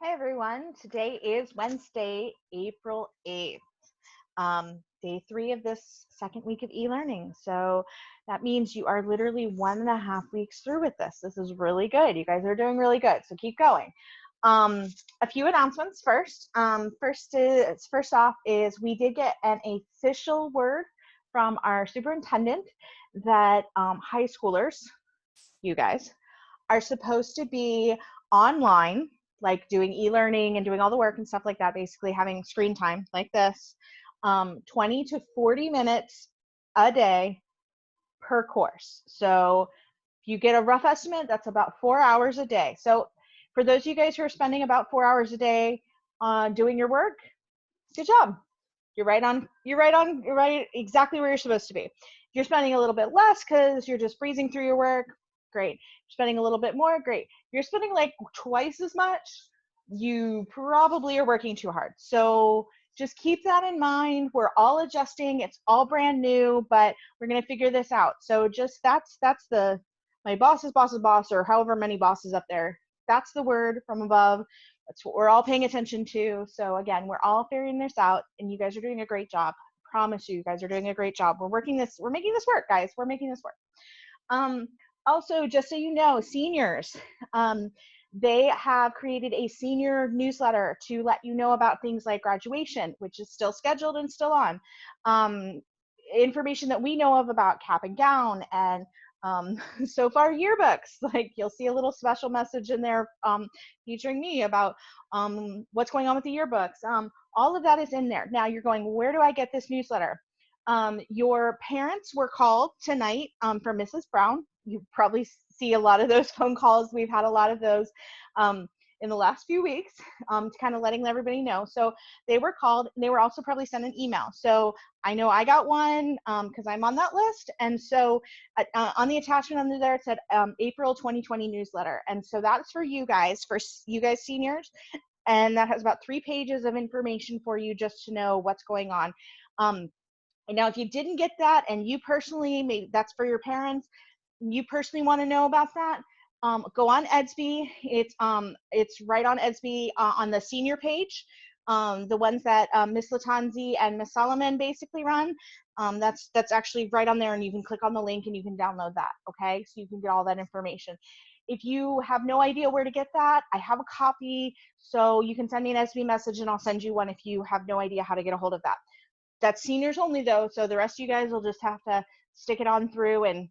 Hey everyone, today is Wednesday, April 8th, day 3 of this second week of e-learning. So that means you are literally 1.5 weeks through with this. This is really good. You guys are doing really good, so keep going. Um, a few announcements first. First off is we did get an official word from our superintendent that high schoolers, you guys, are supposed to be online, like doing e-learning and doing all the work and stuff like that, basically having screen time like this, 20 to 40 minutes a day per course. So if you get a rough estimate, that's about 4 hours a day. So for those of you guys who are spending about 4 hours a day doing your work, good job. You're right exactly where you're supposed to be. If you're spending a little bit less because you're just breezing through your work, great. You're spending a little bit more, great. You're spending like twice as much, you probably are working too hard. So just keep that in mind. We're all adjusting. It's all brand new, but we're gonna figure this out. So just that's the my boss's boss's boss, or however many bosses up there. That's the word from above. That's what we're all paying attention to. So again, we're all figuring this out, and you guys are doing a great job. I promise you guys are doing a great job. We're making this work, guys. We're making this work. Um, Also, just so you know, seniors, they have created a senior newsletter to let you know about things like graduation, which is still scheduled and still on. Information that we know of about cap and gown, and so far yearbooks. Like you'll see a little special message in there featuring me about what's going on with the yearbooks. All of that is in there. Now you're going, where do I get this newsletter? Your parents were called tonight from Mrs. Brown. You probably see a lot of those phone calls. We've had a lot of those in the last few weeks, to kind of letting everybody know. So they were called. They were also probably sent an email. So I know I got one because I'm on that list. And so on the attachment under there, it said April 2020 newsletter. And so that's for you guys seniors. And that has about 3 pages of information for you just to know what's going on. And now, if you didn't get that, and you personally, maybe that's for your parents, you personally want to know about that, go on Edsby. It's right on Edsby on the senior page, the ones that Miss Latanzi and Miss Solomon basically run. That's actually right on there, and you can click on the link and you can download that. Okay, so you can get all that information. If you have no idea where to get that, I have a copy, so you can send me an Edsby message and I'll send you one if you have no idea how to get a hold of that. That's seniors only though, so the rest of you guys will just have to stick it on through and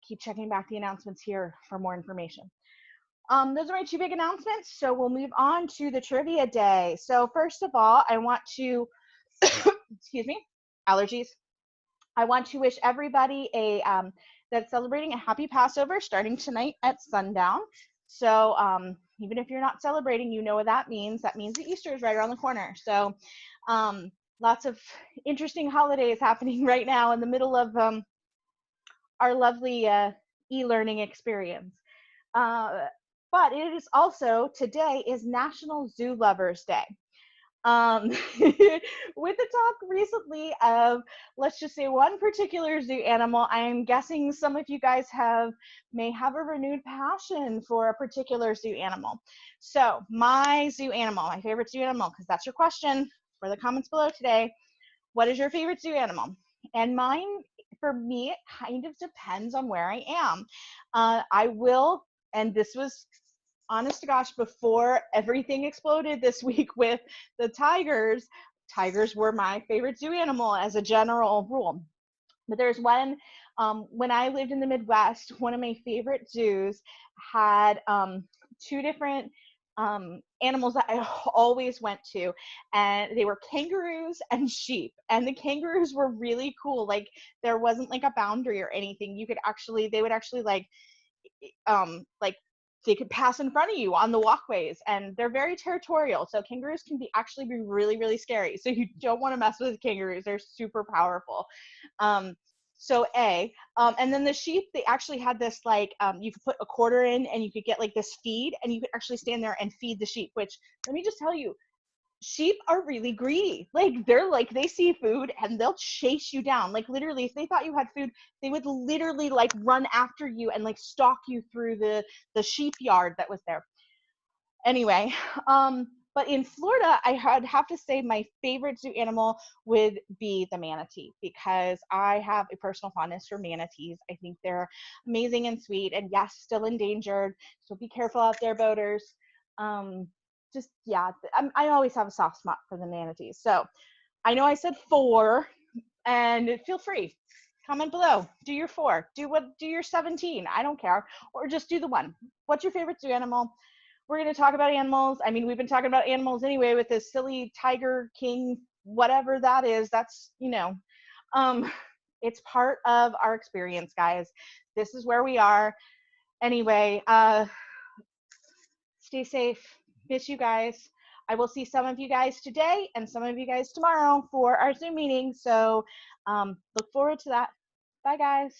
keep checking back the announcements here for more information. Those are my 2 big announcements, so we'll move on to the trivia day. So first of all, I want to, excuse me, allergies. I want to wish everybody that's celebrating a happy Passover starting tonight at sundown. So even if you're not celebrating, you know what that means. That means that Easter is right around the corner. So lots of interesting holidays happening right now in the middle of our lovely e-learning experience. But it is also, today is National Zoo Lovers Day. With the talk recently of, let's just say, one particular zoo animal, I'm guessing some of you guys may have a renewed passion for a particular zoo animal. So my favorite zoo animal, because that's your question for the comments below today. What is your favorite zoo animal? And mine, for me, it kind of depends on where I am. I will, and this was honest to gosh, before everything exploded this week with the tigers were my favorite zoo animal as a general rule. But there's one, when I lived in the Midwest, one of my favorite zoos had 2 different animals that I always went to, and they were kangaroos and sheep. And the kangaroos were really cool. Like there wasn't like a boundary or anything. They would actually like they could pass in front of you on the walkways, and they're very territorial. So kangaroos can actually be really, really scary. So you don't want to mess with kangaroos. They're super powerful. And then the sheep, they actually had this you could put a quarter in and you could get like this feed, and you could actually stand there and feed the sheep, which, let me just tell you, sheep are really greedy. They see food and they'll chase you down. Like literally, if they thought you had food, they would literally like run after you and like stalk you through the sheep yard that was there. Anyway, But in Florida, I would have to say my favorite zoo animal would be the manatee, because I have a personal fondness for manatees. I think they're amazing and sweet, and yes, still endangered. So be careful out there, boaters. Just yeah, I always have a soft spot for the manatees. So I know I said 4, and feel free, comment below. Do your 4. Do your 17. I don't care, or just do the 1. What's your favorite zoo animal? We're going to talk about animals. I mean, we've been talking about animals anyway with this silly Tiger King, whatever that is. That's, um, it's part of our experience, guys. This is where we are. Anyway, stay safe. Miss you guys. I will see some of you guys today and some of you guys tomorrow for our Zoom meeting. So look forward to that. Bye, guys.